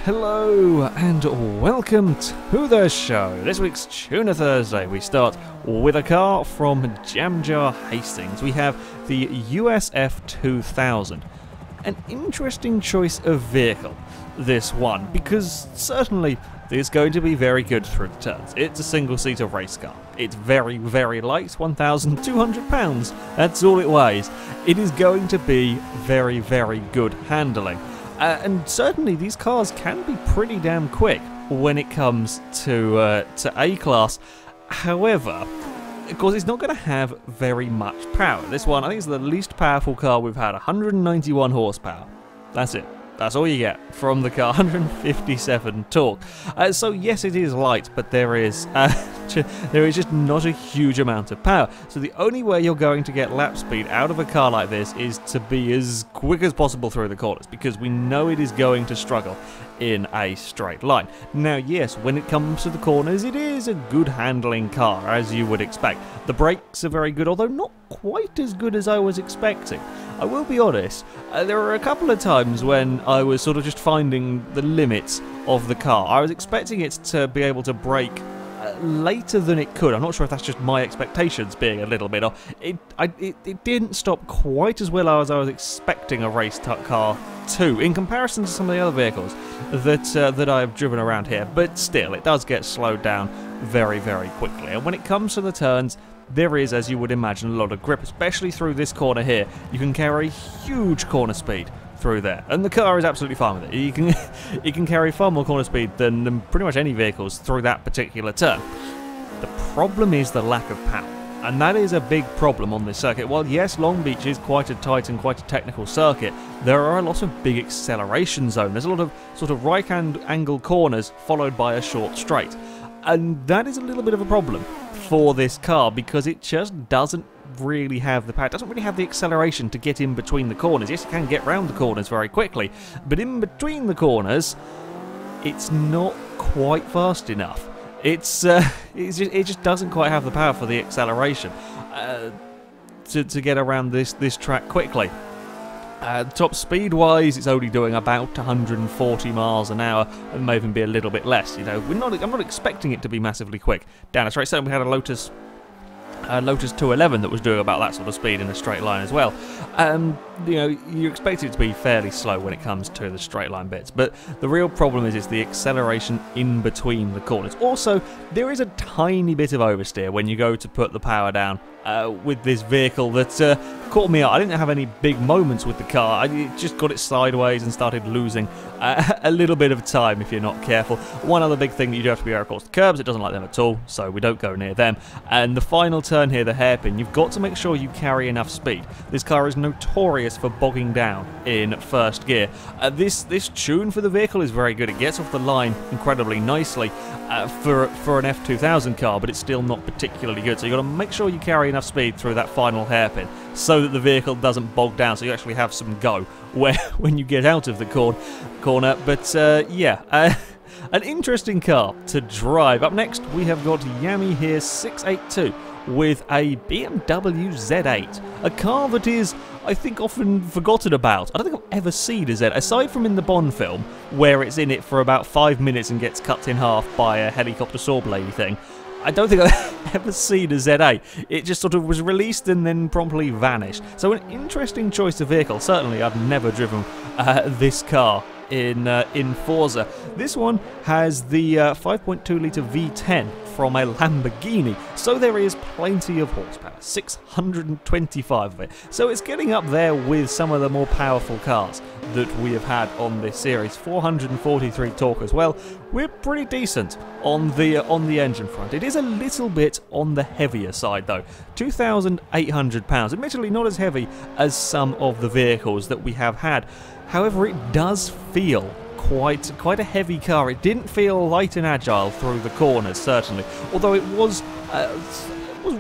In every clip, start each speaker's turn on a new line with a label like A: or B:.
A: hello and welcome to the show. This week's Tuner Thursday, we start with a car from Jam Jar Hastings. We have the USF 2000. An interesting choice of vehicle, this one, because certainly it's going to be very good through the turns. It's a single-seater race car. It's very, very light, 1,200 pounds. That's all it weighs. It is going to be very, very good handling. And certainly these cars can be pretty damn quick when it comes to A-Class. However, of course, it's not going to have very much power. This one, I think, is the least powerful car we've had, 191 horsepower. That's it. That's all you get from the car, 157 torque. So yes, it is light, but there is just not a huge amount of power. So the only way you're going to get lap speed out of a car like this is to be as quick as possible through the corners, because we know it is going to struggle in a straight line. Now yes, when it comes to the corners, it is a good handling car, as you would expect. The brakes are very good, although not quite as good as I was expecting. I will be honest, there were a couple of times when I was sort of just finding the limits of the car. I was expecting it to be able to brake later than it could. I'm not sure if that's just my expectations being a little bit off. It didn't stop quite as well as I was expecting a race car to, in comparison to some of the other vehicles that I've driven around here. But still, it does get slowed down very, very quickly. And when it comes to the turns, there is, as you would imagine, a lot of grip, especially through this corner here. You can carry huge corner speed through there, and the car is absolutely fine with it. You can carry far more corner speed than pretty much any vehicles through that particular turn. The problem is the lack of power, and that is a big problem on this circuit. While yes, Long Beach is quite a tight and quite a technical circuit, there are a lot of big acceleration zones. There's a lot of sort of right-hand angle corners followed by a short straight, and that is a little bit of a problem for this car, because it just doesn't really have the power, doesn't really have the acceleration to get in between the corners. Yes, it can get round the corners very quickly, but in between the corners, it's not quite fast enough. It just doesn't quite have the power for the acceleration to get around this track quickly. Top speed wise, it's only doing about 140 miles an hour, and may even be a little bit less. You know, I'm not expecting it to be massively quick down a straight. So we had a Lotus 211 that was doing about that sort of speed in a straight line as well. You know, you expect it to be fairly slow when it comes to the straight line bits, but the real problem is the acceleration in between the corners. Also, there is a tiny bit of oversteer when you go to put the power down with this vehicle that caught me out. I didn't have any big moments with the car. I just got it sideways and started losing a little bit of time if you're not careful. One other big thing that you do have to be aware of, course, the curbs. It doesn't like them at all, so we don't go near them. And the final turn here, the hairpin, you've got to make sure you carry enough speed. This car is notorious for bogging down in first gear. This tune for the vehicle is very good. It gets off the line incredibly nicely for an F2000 car, but it's still not particularly good. So you've got to make sure you carry enough speed through that final hairpin so that the vehicle doesn't bog down, so you actually have some go when you get out of the corner. But yeah, an interesting car to drive. Up next, we have got Yami here 682 with a BMW Z8, a car that is, I think, often forgotten about. I don't think I've ever seen a Z, aside from in the Bond film, where it's in it for about 5 minutes and gets cut in half by a helicopter saw bladey thing. I don't think I've ever seen a Z8. It just sort of was released and then promptly vanished. So an interesting choice of vehicle. Certainly I've never driven this car in Forza. This one has the 5.2 litre V10 from a Lamborghini, so there is plenty of horsepower, 625 of it. So it's getting up there with some of the more powerful cars that we have had on this series. 443 torque as well. We're pretty decent on the engine front. It is a little bit on the heavier side though, 2,800 pounds. Admittedly not as heavy as some of the vehicles that we have had. However, it does feel quite a heavy car. It didn't feel light and agile through the corners, certainly, although it was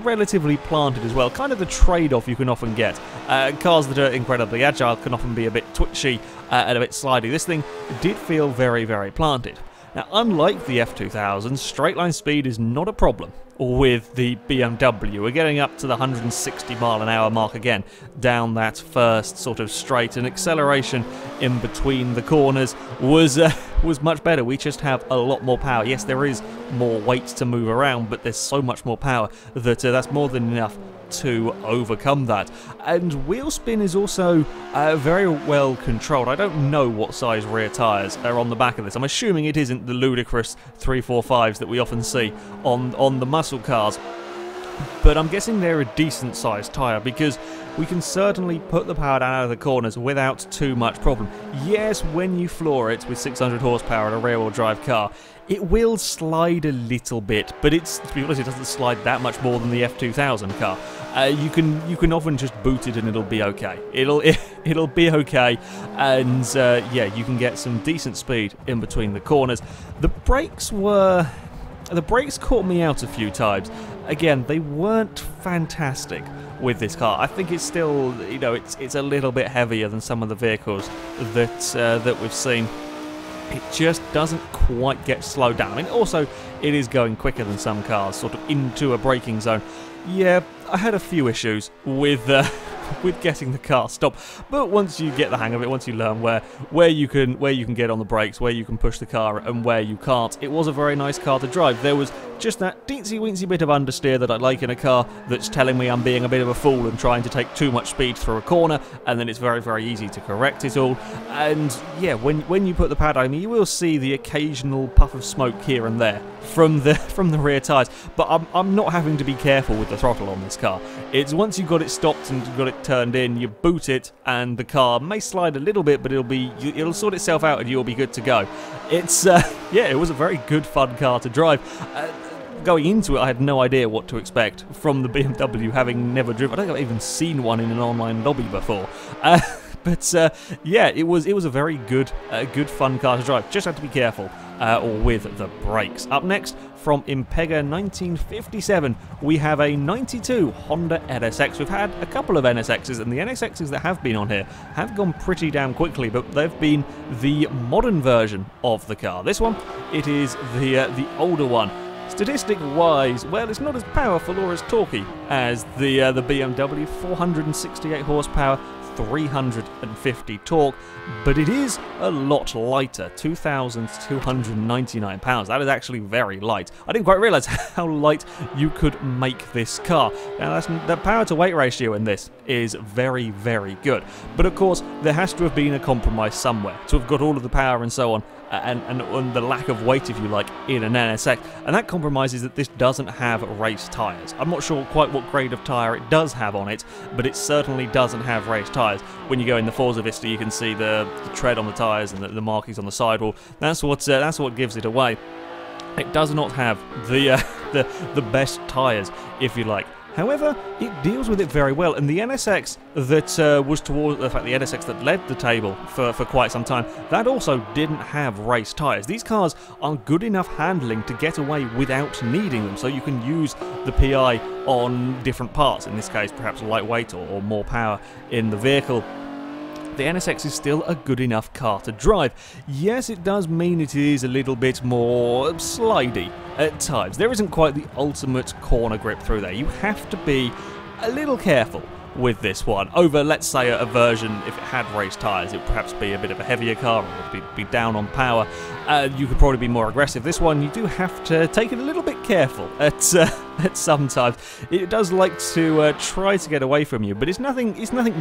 A: relatively planted as well. Kind of the trade-off you can often get. Cars that are incredibly agile can often be a bit twitchy and a bit slidey. This thing did feel very, very planted. Now, unlike the F2000, straight line speed is not a problem with the BMW. We're getting up to the 160-mile-an-hour mark again down that first sort of straight, and acceleration in between the corners was much better. We just have a lot more power. Yes, there is more weight to move around, but there's so much more power that that's more than enough to overcome that. And wheel spin is also very well controlled. I don't know what size rear tyres are on the back of this. I'm assuming it isn't the ludicrous 345s that we often see on the muscle cars, but I'm guessing they're a decent sized tyre, because we can certainly put the power down out of the corners without too much problem. Yes, when you floor it with 600 horsepower in a rear-wheel drive car, it will slide a little bit, but to be honest, it doesn't slide that much more than the F2000 car. You can often just boot it and it'll be okay. It'll be okay, and yeah, you can get some decent speed in between the corners. The brakes caught me out a few times. Again, they weren't fantastic with this car. I think it's still, you know, it's a little bit heavier than some of the vehicles that we've seen. It just doesn't quite get slowed down. I mean, also, it is going quicker than some cars, sort of into a braking zone. Yeah, I had a few issues with getting the car stopped, but once you get the hang of it, once you learn where you can get on the brakes, where you can push the car, and where you can't, it was a very nice car to drive. There was just that teensy-weensy bit of understeer that I like in a car that's telling me I'm being a bit of a fool and trying to take too much speed through a corner, and then it's very, very easy to correct it all. And yeah, when you put the pad on, I mean, you will see the occasional puff of smoke here and there from the rear tyres, but I'm not having to be careful with the throttle on this car. It's once you've got it stopped and you've got it turned in, you boot it, and the car may slide a little bit, but it'll sort itself out and you'll be good to go. It's yeah, it was a very good, fun car to drive. Going into it, I had no idea what to expect from the BMW, having never driven. I don't think I've even seen one in an online lobby before. But yeah, it was a very good, fun car to drive. Just had to be careful with the brakes. Up next, from Impreza 1957, we have a 92 Honda NSX. We've had a couple of NSXs, and the NSXs that have been on here have gone pretty damn quickly, but they've been the modern version of the car. This one, it is the older one. Statistic-wise, well, it's not as powerful or as torquey as the BMW, 468 horsepower, 350 torque, but it is a lot lighter, 2,299 pounds. That is actually very light. I didn't quite realise how light you could make this car. Now, the power-to-weight ratio in this is very, very good, but of course, there has to have been a compromise somewhere to have got all of the power and so on, and the lack of weight, if you like, in an NSX, and that compromise is that this doesn't have race tyres. I'm not sure quite what grade of tyre it does have on it, but it certainly doesn't have race tyres. When you go in the Forza Vista, you can see the tread on the tyres and the markings on the sidewall. That's what gives it away. It does not have the best tyres, if you like. However, it deals with it very well, and the NSX that was towards, in fact, the NSX that led the table for quite some time, that also didn't have race tyres. These cars are good enough handling to get away without needing them, so you can use the PI on different parts, in this case perhaps lightweight or more power in the vehicle. The NSX is still a good enough car to drive. Yes, it does mean it is a little bit more slidey at times. There isn't quite the ultimate corner grip through there. You have to be a little careful with this one. Over, let's say, a version, if it had race tyres, it would perhaps be a bit of a heavier car, it would be down on power. You could probably be more aggressive. This one, you do have to take it a little bit careful at sometimes. It does like to try to get away from you, but it's nothing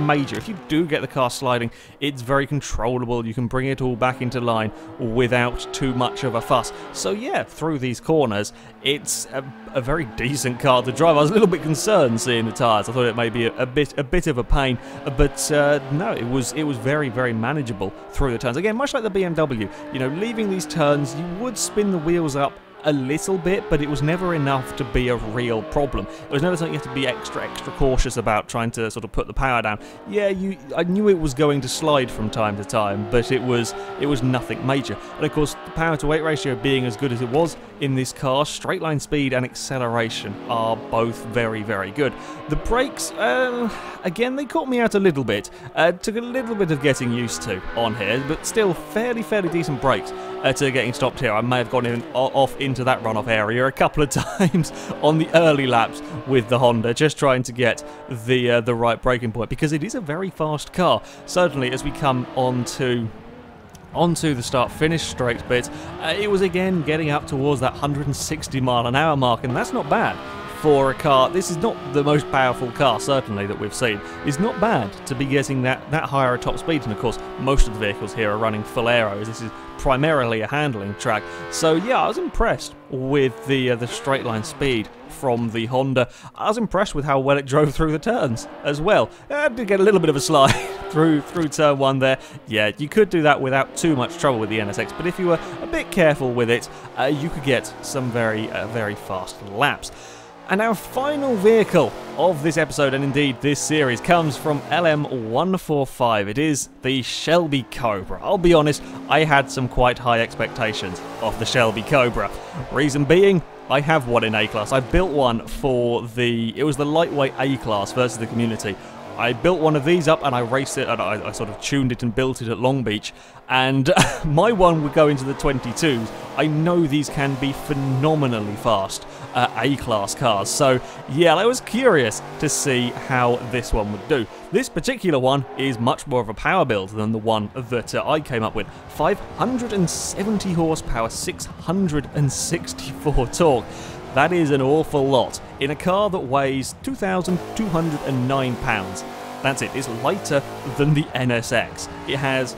A: major. If you do get the car sliding, it's very controllable. You can bring it all back into line without too much of a fuss. So yeah, through these corners, it's a very decent car to drive. I was a little bit concerned seeing the tyres. I thought it may be a bit of a pain, but no, it was very, very manageable through the turns. Again, much like the BMW, you know, leaving these turns, you would spin the wheels up a little bit, but it was never enough to be a real problem. It was never something you had to be extra cautious about, trying to sort of put the power down. Yeah, I knew it was going to slide from time to time, but it was nothing major. And of course, the power to weight ratio being as good as it was in this car, straight line speed and acceleration are both very, very good. The brakes, again, they caught me out a little bit. Took a little bit of getting used to on here, but still fairly decent brakes to getting stopped here. I may have gone off into that runoff area a couple of times on the early laps with the Honda, just trying to get the right braking point, because it is a very fast car. Certainly as we come onto the start-finish straight bit, it was again getting up towards that 160 mile an hour mark, and that's not bad for a car. This is not the most powerful car, certainly, that we've seen. It's not bad to be getting that higher top speed, and of course most of the vehicles here are running full aeros. This is primarily a handling track. So yeah, I was impressed with the straight line speed from the Honda. I was impressed with how well it drove through the turns as well. I did get a little bit of a slide through turn one there. Yeah, you could do that without too much trouble with the NSX, but if you were a bit careful with it, you could get some very fast laps. And our final vehicle of this episode, and indeed this series, comes from LM145. It is the Shelby Cobra. I'll be honest, I had some quite high expectations of the Shelby Cobra. Reason being, I have one in A-Class. I built one for it was the lightweight A-Class versus the community. I built one of these up and I raced it, and I sort of tuned it and built it at Long Beach, and my one would go into the 22s. I know these can be phenomenally fast A-Class cars, so yeah, I was curious to see how this one would do. This particular one is much more of a power build than the one that I came up with. 570 horsepower, 664 torque. That is an awful lot in a car that weighs 2,209 pounds. That's it. It's lighter than the NSX. It has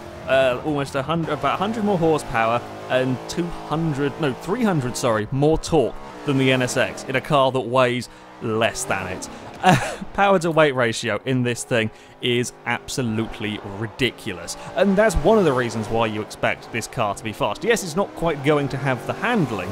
A: almost about 100 more horsepower and 300 more torque than the NSX in a car that weighs less than it. Power to weight ratio in this thing is absolutely ridiculous, and that's one of the reasons why you expect this car to be fast. Yes, it's not quite going to have the handling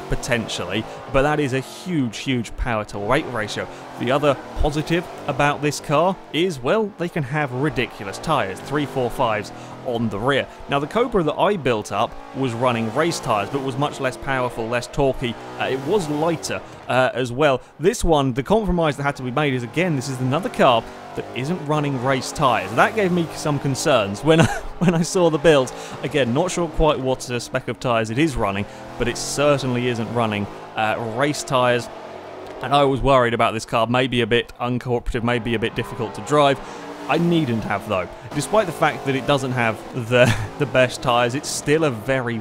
A: potentially, but that is a huge power to weight ratio. The other positive about this car is, well, they can have ridiculous tyres, 345s on the rear. Now, the Cobra that I built up was running race tyres, but was much less powerful, less torquey. It was lighter as well. This one, the compromise that had to be made is, again, this is another car that isn't running race tyres. That gave me some concerns when I saw the build. Again, not sure quite what spec of tyres it is running, but it certainly isn't running race tyres. And I was worried about this car, maybe a bit uncooperative, maybe a bit difficult to drive. I needn't have, though. Despite the fact that it doesn't have the best tyres, it's still a very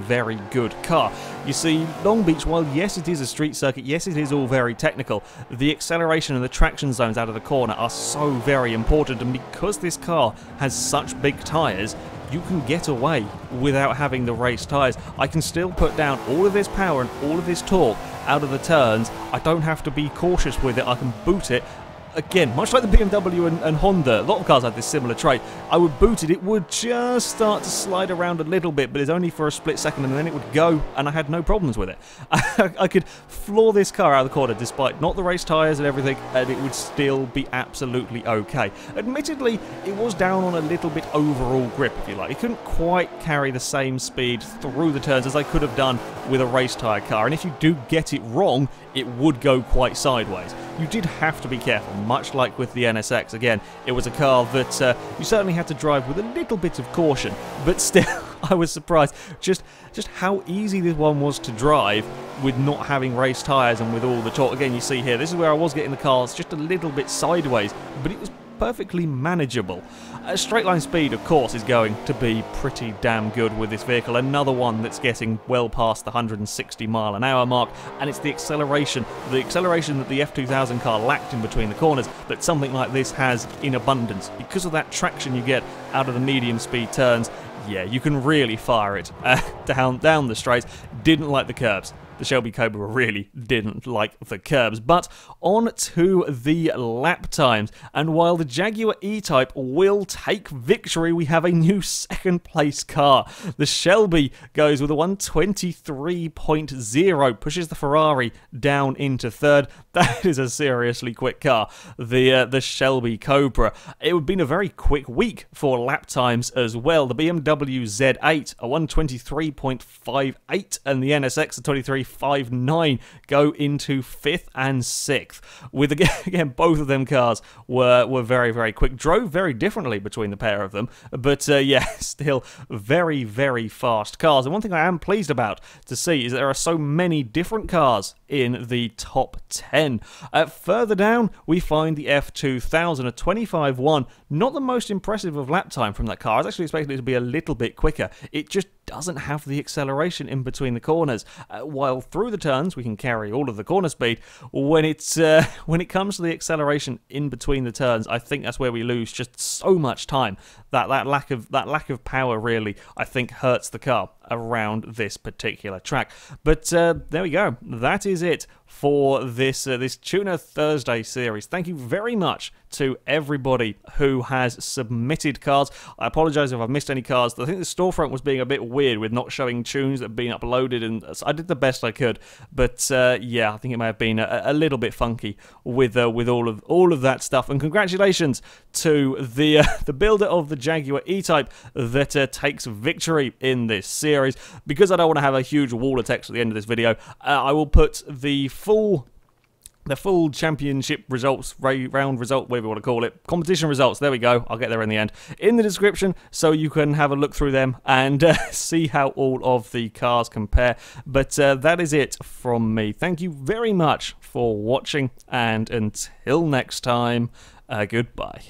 A: good car. You see, Long Beach, while yes it is a street circuit, yes it is all very technical, the acceleration and the traction zones out of the corner are so very important, and because this car has such big tyres, you can get away without having the race tyres. I can still put down all of this power and all of this torque out of the turns. I don't have to be cautious with it, I can boot it. Again, much like the BMW and Honda, a lot of cars had this similar trait. I would boot it, it would just start to slide around a little bit, but it's only for a split second, and then it would go, and I had no problems with it. I could floor this car out of the corner despite not the race tyres and everything, and it would still be absolutely okay. Admittedly, it was down on a little bit overall grip, if you like. It couldn't quite carry the same speed through the turns as I could have done with a race tyre car, and if you do get it wrong, it would go quite sideways. You did have to be careful, much like with the NSX. Again, it was a car that you certainly had to drive with a little bit of caution, but still, I was surprised just how easy this one was to drive with not having race tyres and with all the torque. Again, you see here, this is where I was getting the cars just a little bit sideways, but it was perfectly manageable. Straight line speed, of course, is going to be pretty damn good with this vehicle. Another one that's getting well past the 160 mile an hour mark, and it's the acceleration that the F2000 car lacked in between the corners that something like this has in abundance. Because of that traction you get out of the medium speed turns, yeah, you can really fire it down the straights. Didn't like the curbs. The Shelby Cobra really didn't like the curbs. But on to the lap times. And while the Jaguar E-Type will take victory, we have a new second place car. The Shelby goes with a 123.0, pushes the Ferrari down into third. That is a seriously quick car, the Shelby Cobra. It would have been a very quick week for lap times as well. The BMW Z8, a 123.58, and the NSX, a 23.5. K13RAN596JB go into 5th and 6th. With, again, both of them cars were very, very quick. Drove very differently between the pair of them, but yeah, still very, very fast cars. And one thing I am pleased about to see is that there are so many different cars in the top 10. Further down, we find the F2000, a 25.1. Not the most impressive of lap time from that car. I was actually expecting it to be a little bit quicker. It just doesn't have the acceleration in between the corners. While through the turns we can carry all of the corner speed, when it comes to the acceleration in between the turns, I think that's where we lose just so much time. That lack of power really, I think, hurts the car around this particular track. But there we go. That is it for this Tuner Thursday series. Thank you very much to everybody who has submitted cars. I apologise if I've missed any cars. I think the storefront was being a bit weird with not showing tunes that have been uploaded, and I did the best I could. But yeah, I think it may have been a little bit funky with all of that stuff. And congratulations to the builder of the Jaguar E-Type that takes victory in this series. Because I don't want to have a huge wall of text at the end of this video, I will put the full championship results, round result, whatever you want to call it, competition results, there we go, I'll get there in the end, in the description, so you can have a look through them and see how all of the cars compare. But that is it from me. Thank you very much for watching, and until next time, goodbye.